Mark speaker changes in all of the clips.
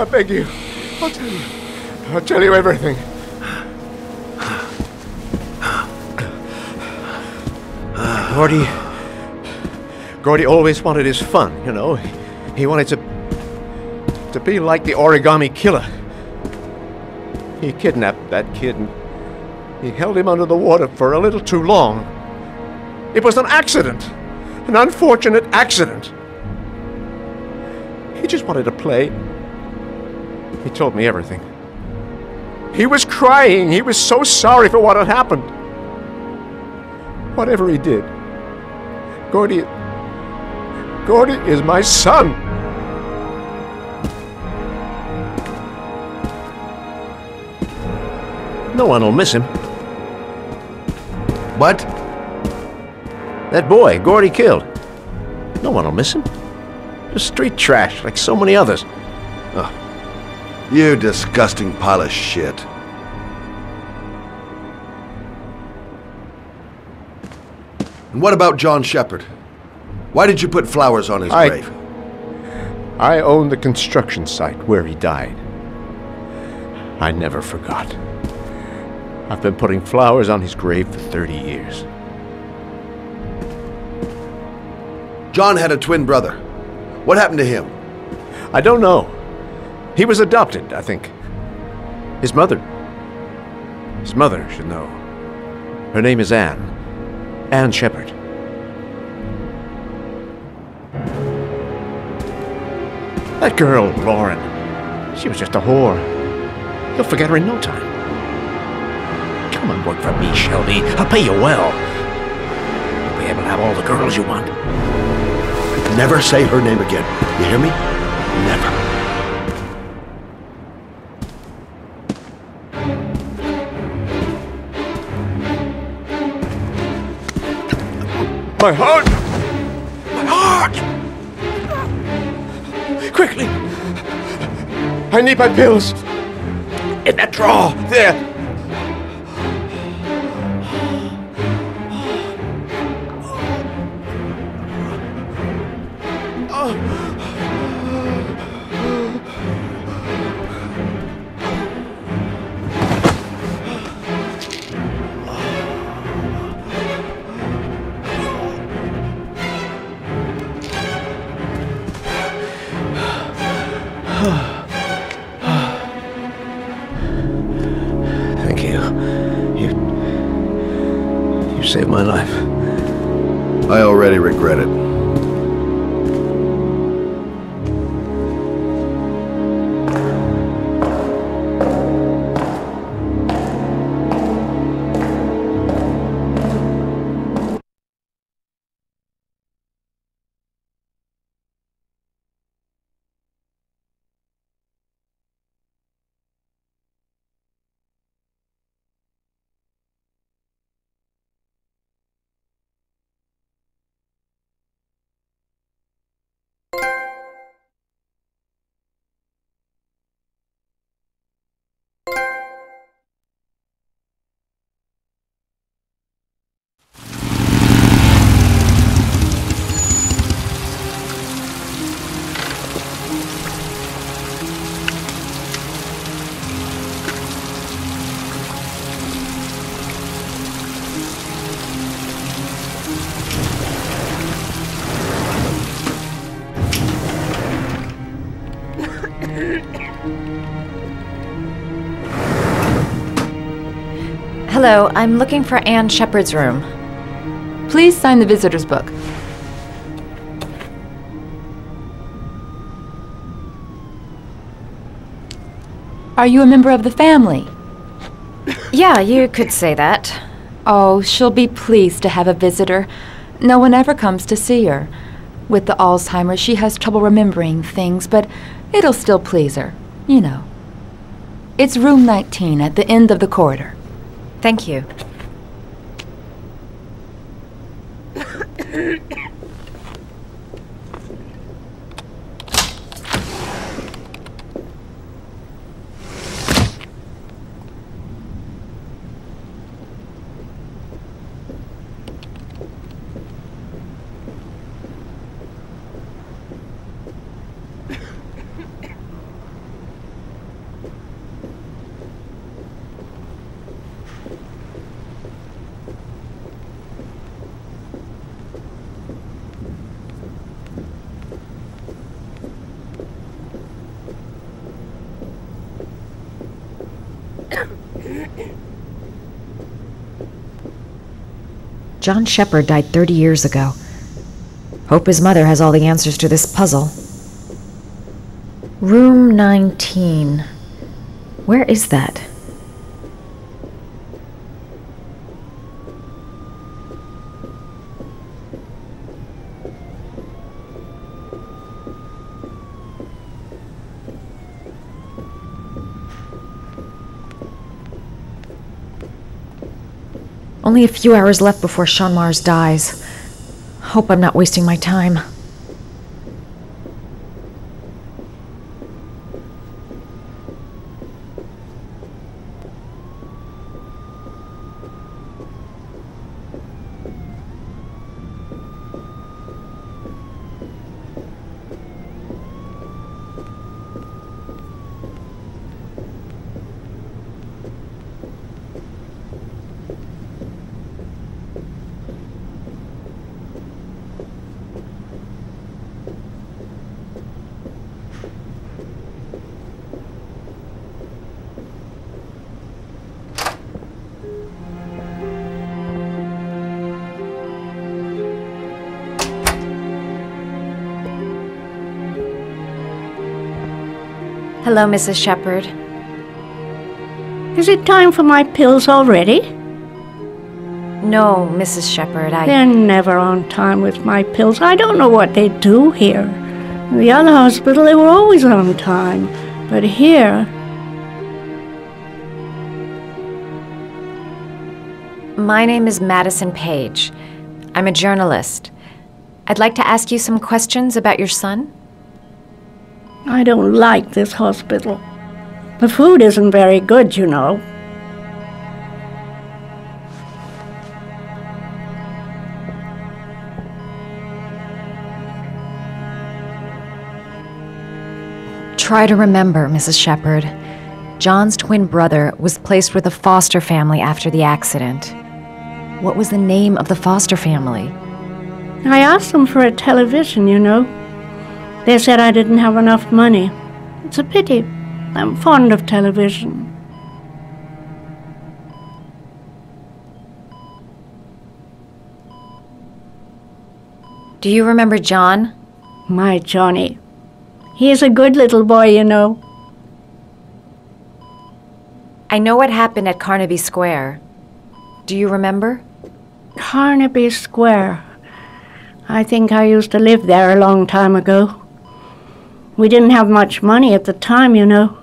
Speaker 1: I beg you. I'll tell you. I'll tell you everything. Gordy always wanted his fun, you know. He wanted to be like the origami killer. He kidnapped that kid and he held him under the water for a little too long. It was an accident. An unfortunate accident. He just wanted to play. He told me everything. He was crying. He was so sorry for what had happened. Whatever he did, Gordy is my son. No one will miss him.
Speaker 2: What?
Speaker 1: That boy, Gordy killed. No one will miss him. Just street trash, like so many others.
Speaker 2: Oh, you disgusting pile of shit. And what about John Shepard? Why did you put flowers on his grave?
Speaker 1: I own the construction site where he died. I never forgot. I've been putting flowers on his grave for 30 years.
Speaker 2: John had a twin brother. What happened to him?
Speaker 1: I don't know. He was adopted, I think. His mother should know. Her name is Anne. Anne Shepard. That girl, Lauren, she was just a whore. You'll forget her in no time. Come and work for me, Shelby. I'll pay you well. You'll be able to have all the girls you want.
Speaker 2: Never say her name again. You hear me? Never.
Speaker 1: My heart! My heart! Quickly! I need my pills! In that drawer! There! Thank you. You saved my life.
Speaker 2: I already regret it.
Speaker 3: Hello, I'm looking for Anne Shepard's room.
Speaker 4: Please sign the visitor's book. Are you a member of the family?
Speaker 3: Yeah, you could say that.
Speaker 4: Oh, she'll be pleased to have a visitor. No one ever comes to see her. With the Alzheimer's, she has trouble remembering things, but it'll still please her, you know. It's room 19 at the end of the corridor.
Speaker 3: Thank you. John Shepherd died 30 years ago. Hope his mother has all the answers to this puzzle. Room 19. Where is that? Only a few hours left before Sean Mars dies. Hope I'm not wasting my time. Hello, Mrs. Shepherd.
Speaker 5: Is it time for my pills already?
Speaker 3: No, Mrs. Shepherd,
Speaker 5: They're never on time with my pills. I don't know what they do here. In the other hospital, they were always on time. But here...
Speaker 3: My name is Madison Page. I'm a journalist. I'd like to ask you some questions about your son.
Speaker 5: I don't like this hospital. The food isn't very good, you know.
Speaker 3: Try to remember, Mrs. Shepherd. John's twin brother was placed with a foster family after the accident. What was the name of the foster family?
Speaker 5: I asked them for a television, you know. They said I didn't have enough money. It's a pity. I'm fond of television.
Speaker 3: Do you remember John?
Speaker 5: My Johnny. He is a good little boy, you know.
Speaker 3: I know what happened at Carnaby Square. Do you remember?
Speaker 5: Carnaby Square. I think I used to live there a long time ago. We didn't have much money at the time, you know.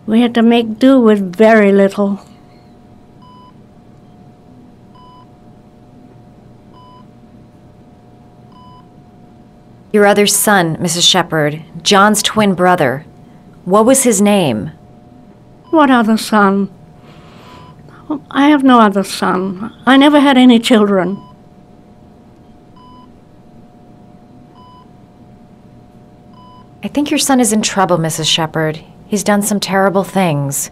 Speaker 5: We had to make do with very little.
Speaker 3: Your other son, Mrs. Shepherd, John's twin brother. What was his name?
Speaker 5: What other son? I have no other son. I never had any children.
Speaker 3: I think your son is in trouble, Mrs. Shepherd. He's done some terrible things.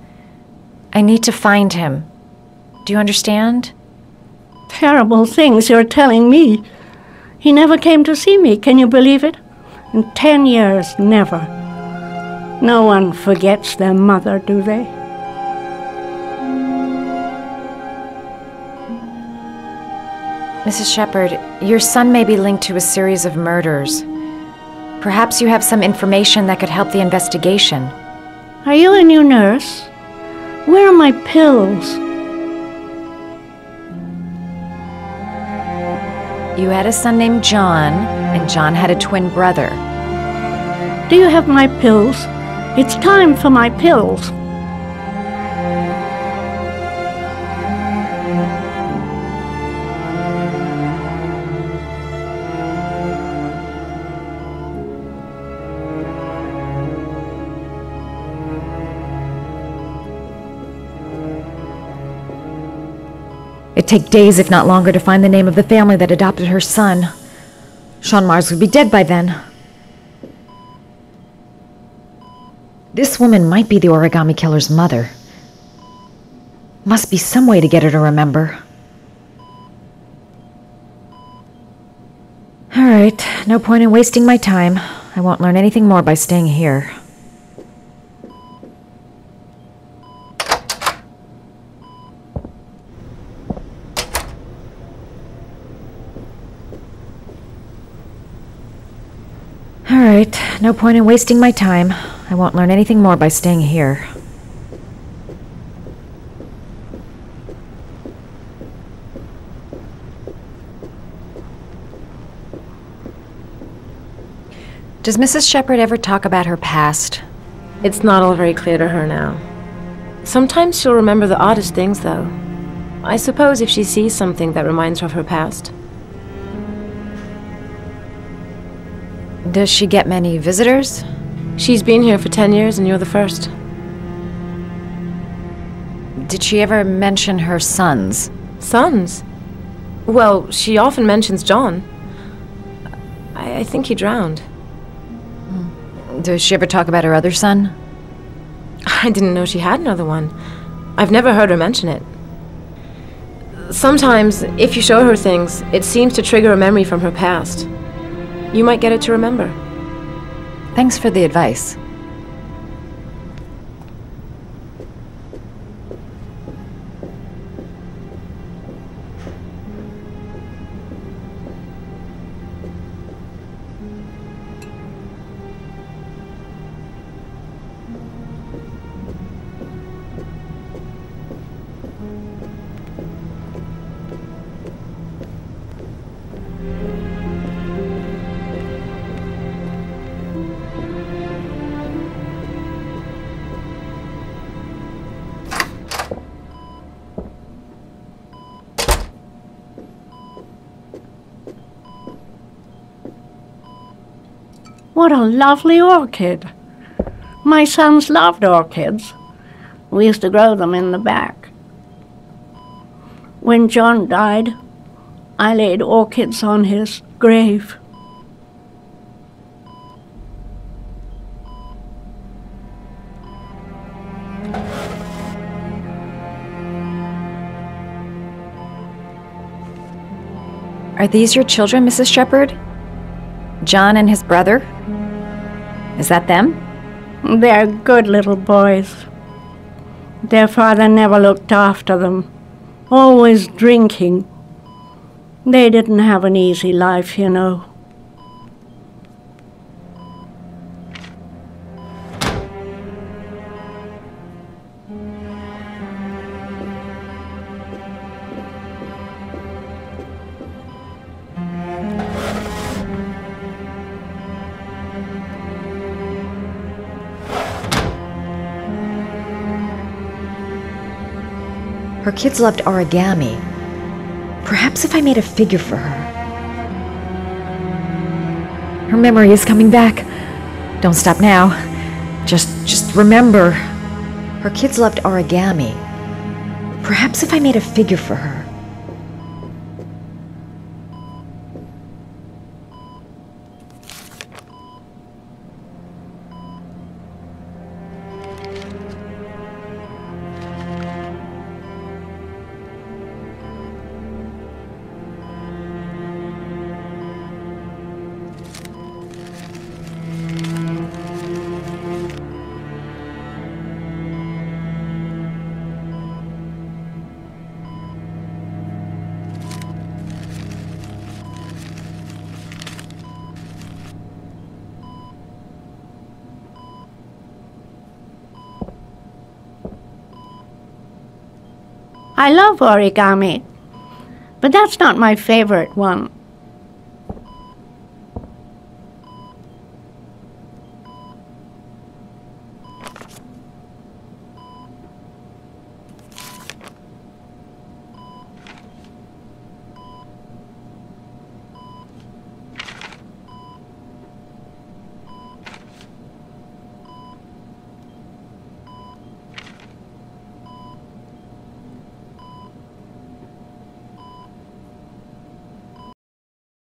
Speaker 3: I need to find him. Do you understand?
Speaker 5: Terrible things you're telling me. He never came to see me, can you believe it? In 10 years, never. No one forgets their mother, do they?
Speaker 3: Mrs. Shepherd, your son may be linked to a series of murders. Perhaps you have some information that could help the investigation.
Speaker 5: Are you a new nurse? Where are my pills?
Speaker 3: You had a son named John, and John had a twin brother.
Speaker 5: Do you have my pills? It's time for my pills.
Speaker 3: It'd take days, if not longer, to find the name of the family that adopted her son. Sean Mars would be dead by then. This woman might be the origami killer's mother. Must be some way to get her to remember. All right, no point in wasting my time. I won't learn anything more by staying here. right, no point in wasting my time. I won't learn anything more by staying here. Does Mrs. Shepherd ever talk about her past?
Speaker 6: It's not all very clear to her now. Sometimes she'll remember the oddest things, though. I suppose if she sees something that reminds her of her past.
Speaker 3: Does she get many visitors?
Speaker 6: She's been here for 10 years and you're the first.
Speaker 3: Did she ever mention her sons?
Speaker 6: Sons? Well, she often mentions John. I think he drowned.
Speaker 3: Does she ever talk about her other son?
Speaker 6: I didn't know she had another one. I've never heard her mention it. Sometimes, if you show her things, it seems to trigger a memory from her past. You might get it to remember.
Speaker 3: Thanks for the advice.
Speaker 5: What a lovely orchid. My sons loved orchids. We used to grow them in the back. When John died, I laid orchids on his grave.
Speaker 3: Are these your children, Mrs. Shepherd? John and his brother? Is that them?
Speaker 5: They're good little boys. Their father never looked after them, always drinking. They didn't have an easy life, you know.
Speaker 3: Her kids loved origami. Perhaps if I made a figure for her. Her memory is coming back. Don't stop now. Just remember. Her kids loved origami. Perhaps if I made a figure for her.
Speaker 5: I love origami, but that's not my favorite one.